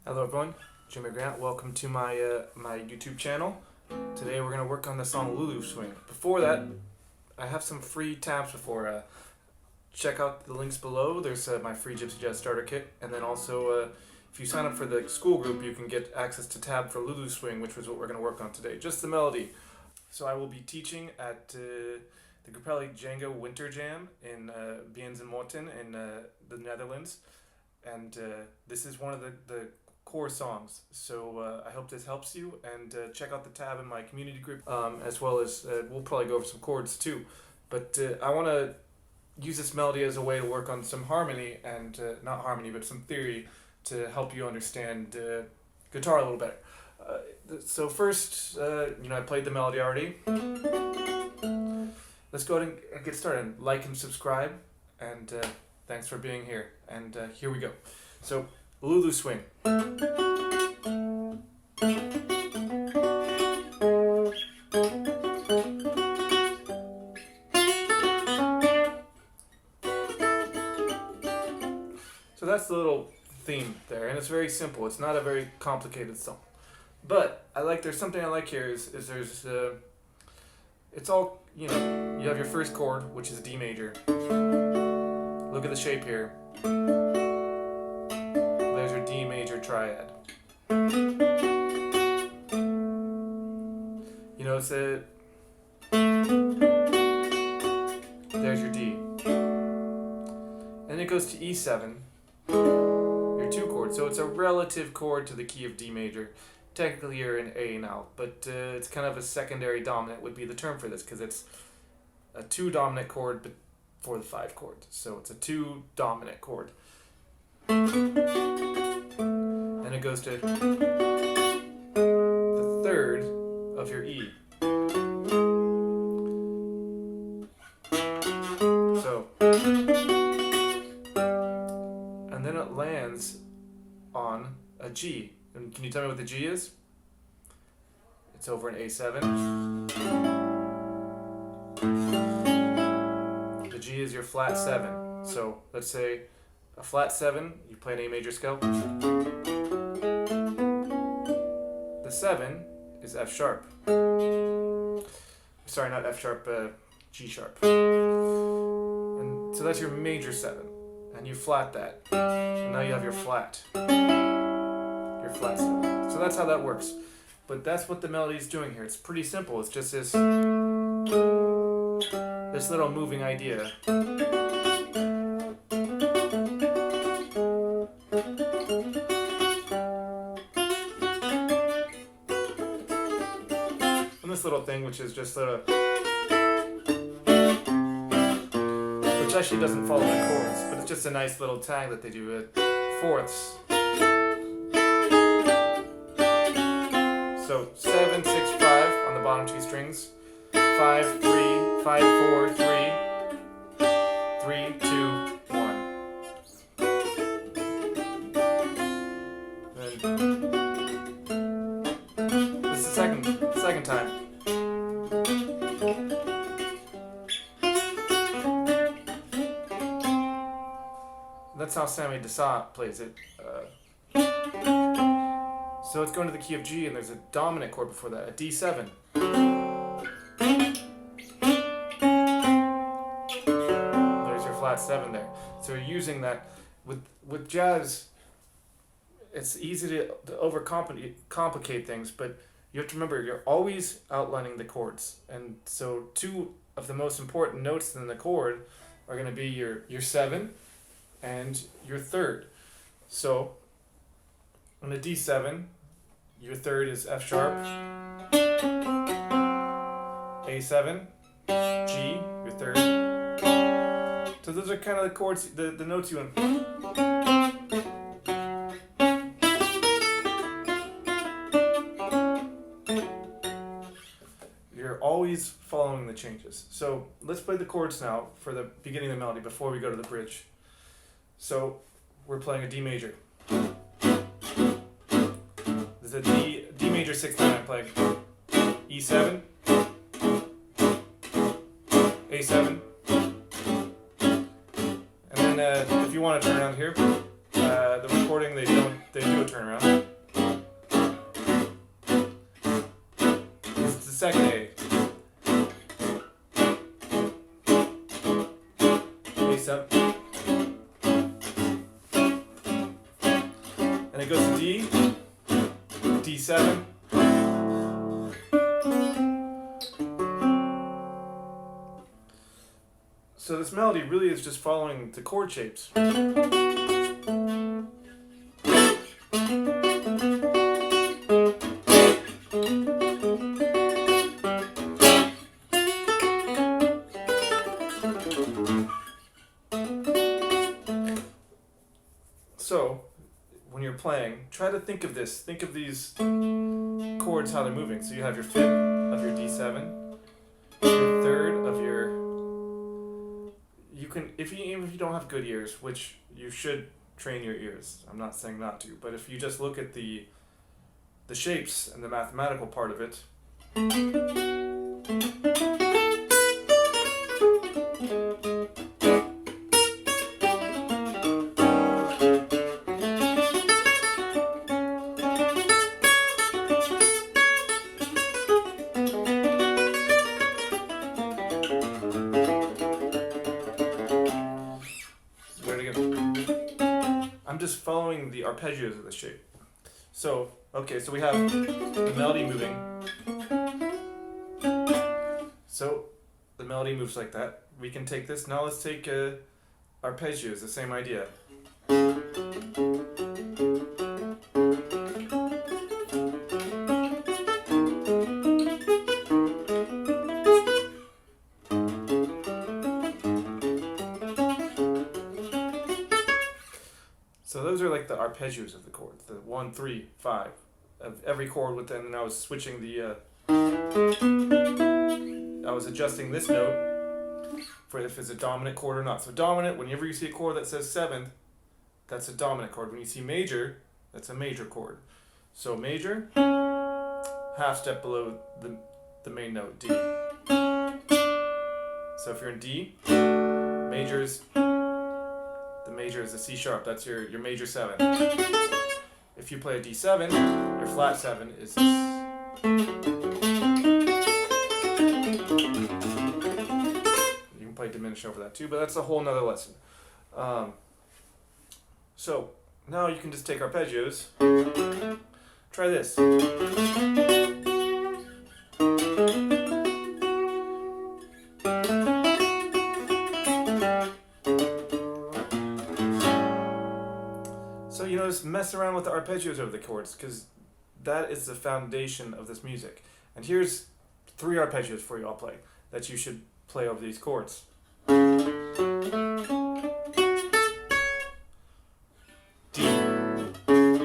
Hello everyone, Jimmy Grant. Welcome to my my YouTube channel. Today we're gonna work on the song Lulu Swing. Before that, I have some free tabs before. Check out the links below. There's my free Gypsy Jazz starter kit, and then also if you sign up for the SKOOL group, you can get access to tab for Lulu Swing, which is what we're gonna work on today. Just the melody. So I will be teaching at the Grappelli Django Winter Jam in Moten in the Netherlands, and this is one of the core songs. So I hope this helps you, and check out the tab in my community group, as well as we'll probably go over some chords too. But I want to use this melody as a way to work on some harmony, and not harmony, but some theory to help you understand guitar a little better. So first, I played the melody already. Let's go ahead and get started. Like and subscribe, and thanks for being here. And here we go. So, Lulu Swing. So that's the little theme there, and it's very simple. It's not a very complicated song. But there's something I like here is there's it's all, you have your first chord, which is D major. Look at the shape here. There's your D major triad. It's there's your D. And it goes to E7, your 2 chord. So it's a relative chord to the key of D major. Technically you're in A now, but it's kind of a secondary dominant would be the term for this, because it's a 2 dominant chord but for the 5 chord. So it's a 2 dominant chord. And it goes to the 3rd of your E. So, and then it lands on a G. And can you tell me what the G is? It's over an A7. The G is your flat 7. So let's say a flat 7, you play an A major scale. The 7 is F sharp. Sorry, not F sharp, G sharp. And so that's your major 7. And you flat that. And now you have your flat. Your flat 7. So that's how that works. But that's what the melody is doing here. It's pretty simple. It's just this little moving idea. And this little thing, which is just which actually doesn't follow the chords, but it's just a nice little tag that they do at fourths. So 7, 6, 5 on the bottom 2 strings. 5, 3, 5, 4, 3, 3, 2, 1. Then this is the second time. That's how Sammy Dessat plays it. So it's going to the key of G, and there's a dominant chord before that, a D7. There's your flat 7 there. So you're using that. With jazz, it's easy to overcomplicate things, but you have to remember you're always outlining the chords. And so 2 of the most important notes in the chord are going to be your 7 and your 3rd. So on the D7, your 3rd is F sharp, A7, G, your 3rd. So those are kind of the chords, the notes you want. You're always following the changes. So let's play the chords now for the beginning of the melody before we go to the bridge. So we're playing a D major. There's a D major 6th time I'm playing. E7, A7, and then if you want to turn around here, the recording they do a turnaround. This is the second A. A7. And it goes to D, D7. So this melody really is just following the chord shapes. So, when you're playing, try to think of this. Think of these chords, how they're moving. So you have your fifth of your D7, your third of your... You can, even if you don't have good ears, which you should train your ears. I'm not saying not to, but if you just look at the shapes and the mathematical part of it, I'm just following the arpeggios of the shape. So, okay, so we have the melody moving. So, the melody moves like that. We can take this. Now let's take arpeggios, the same idea. So those are like the arpeggios of the chords, the 1, 3, 5 of every chord within, and I was switching I was adjusting this note for if it's a dominant chord or not. So dominant, whenever you see a chord that says 7th, that's a dominant chord. When you see major, that's a major chord. So major, half step below the main note, D. So if you're in D, majors, the major is a C sharp, that's your major 7. If you play a D7, your flat 7 is this. You can play diminish over that too, but that's a whole nother lesson. So now you can just take arpeggios. Try this. So, you know, just mess around with the arpeggios over the chords, because that is the foundation of this music. And here's 3 arpeggios for you, I'll play, that you should play over these chords. D.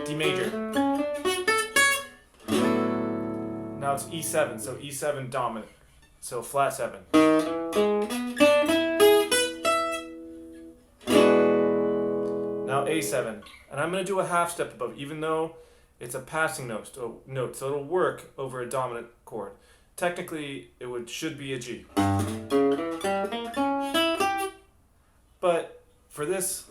D major. Now it's E7, so E7 dominant. So flat 7. Now A7, and I'm going to do a half step above, even though it's a passing note, so it'll work over a dominant chord. Technically, it should be a G. But for this,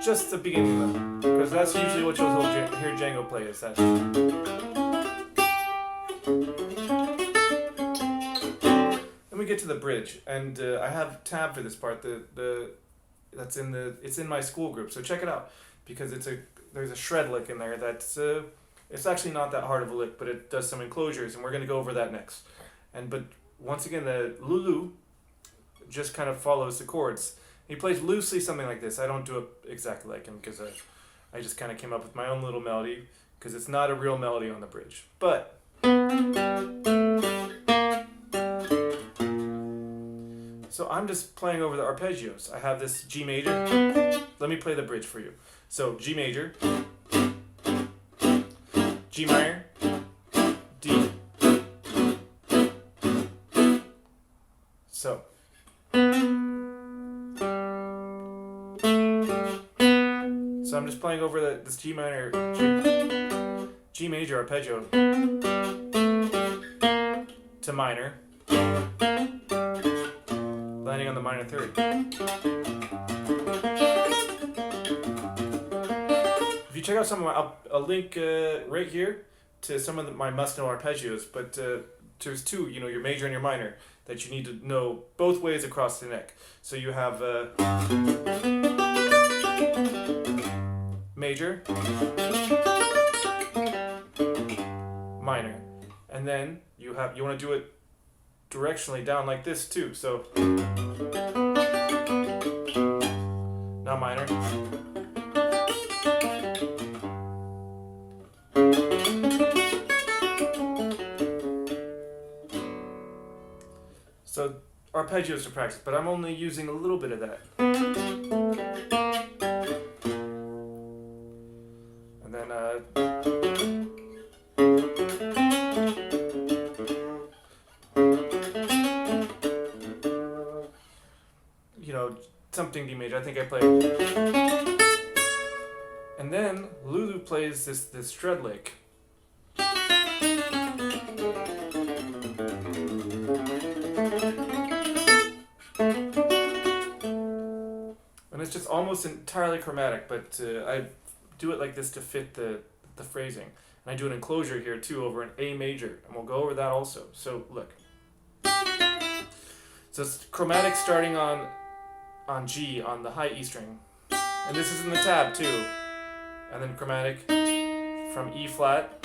just the beginning of it, because that's usually what you'll hear Django play, is that. Then we get to the bridge, and I have tab for this part. It's in my school group, so check it out, because there's a shred lick in there that's it's actually not that hard of a lick, but it does some enclosures, and we're going to go over that next. But once again, the Lulu just kind of follows the chords. He plays loosely something like this. I don't do it exactly like him, because I just kind of came up with my own little melody, because it's not a real melody on the bridge. But so I'm just playing over the arpeggios. I have this G major. Let me play the bridge for you. So G major, G minor, D. So. So I'm just playing over this G minor, G major arpeggio to minor, landing on the minor third. check out some of my, I'll link right here to some of my must-know arpeggios, but there's two, you know, your major and your minor, that you need to know both ways across the neck. So you have major, minor, and then you want to do it directionally down like this too. So now minor, so arpeggios to practice, but I'm only using a little bit of that. And then you know, something D major. I think I play. And then Lulu plays this shred lick. And it's just almost entirely chromatic, but I do it like this to fit the phrasing. And I do an enclosure here too over an A major, and we'll go over that also. So look. So it's chromatic starting on G on the high E string. And this is in the tab too. And then chromatic from E flat,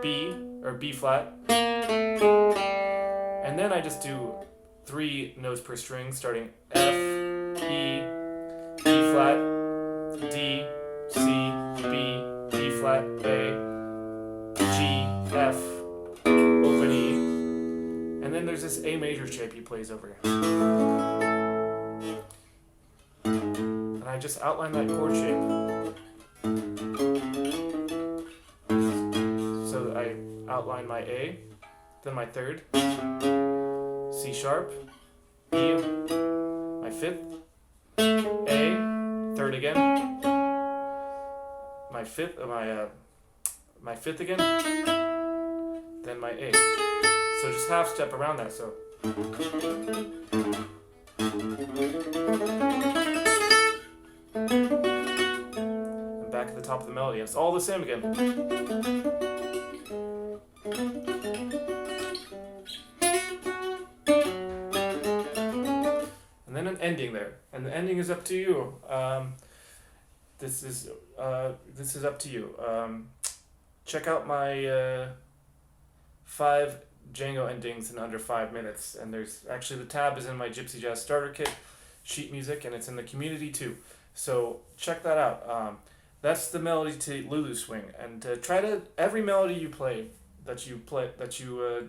B, or B flat. And then I just do 3 notes per string, starting F, E, E flat, D, C, B, D flat, A, G, F, open E. And then there's this A major shape he plays over here. And I just outline that chord shape. So I outline my A, then my third, C sharp, E, my fifth, A, third again, my fifth, my fifth again, then my A. So just half step around that. So. And back at the top of the melody. It's all the same again. And then an ending there, and the ending is up to you. This is up to you. Check out my 5 Django endings in under 5 minutes, and there's actually the tab is in my Gypsy Jazz starter kit sheet music, and it's in the community too. So check that out. That's the melody to Lulu swing, and try to every melody you play that you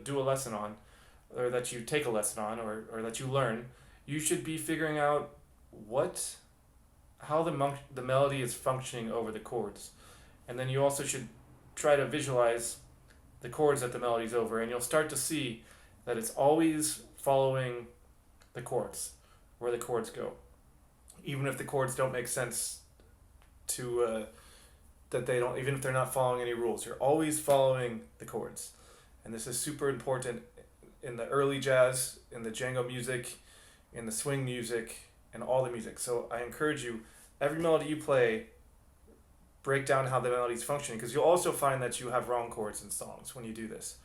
do a lesson on, or that you take a lesson on, or that you learn. You should be figuring out how the melody is functioning over the chords, and then you also should try to visualize the chords that the melody's over, and you'll start to see that it's always following the chords, where the chords go, even if the chords don't make sense to even if they're not following any rules. You're always following the chords, and this is super important in the early jazz, in the Django music, in the swing music, and all the music. So I encourage you, every melody you play, break down how the melody's functioning, because you'll also find that you have wrong chords in songs when you do this.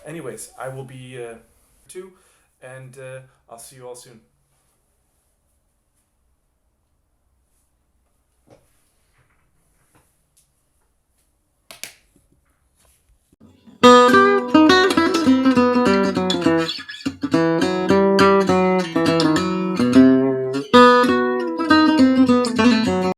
Anyways, I will be too, and I'll see you all soon.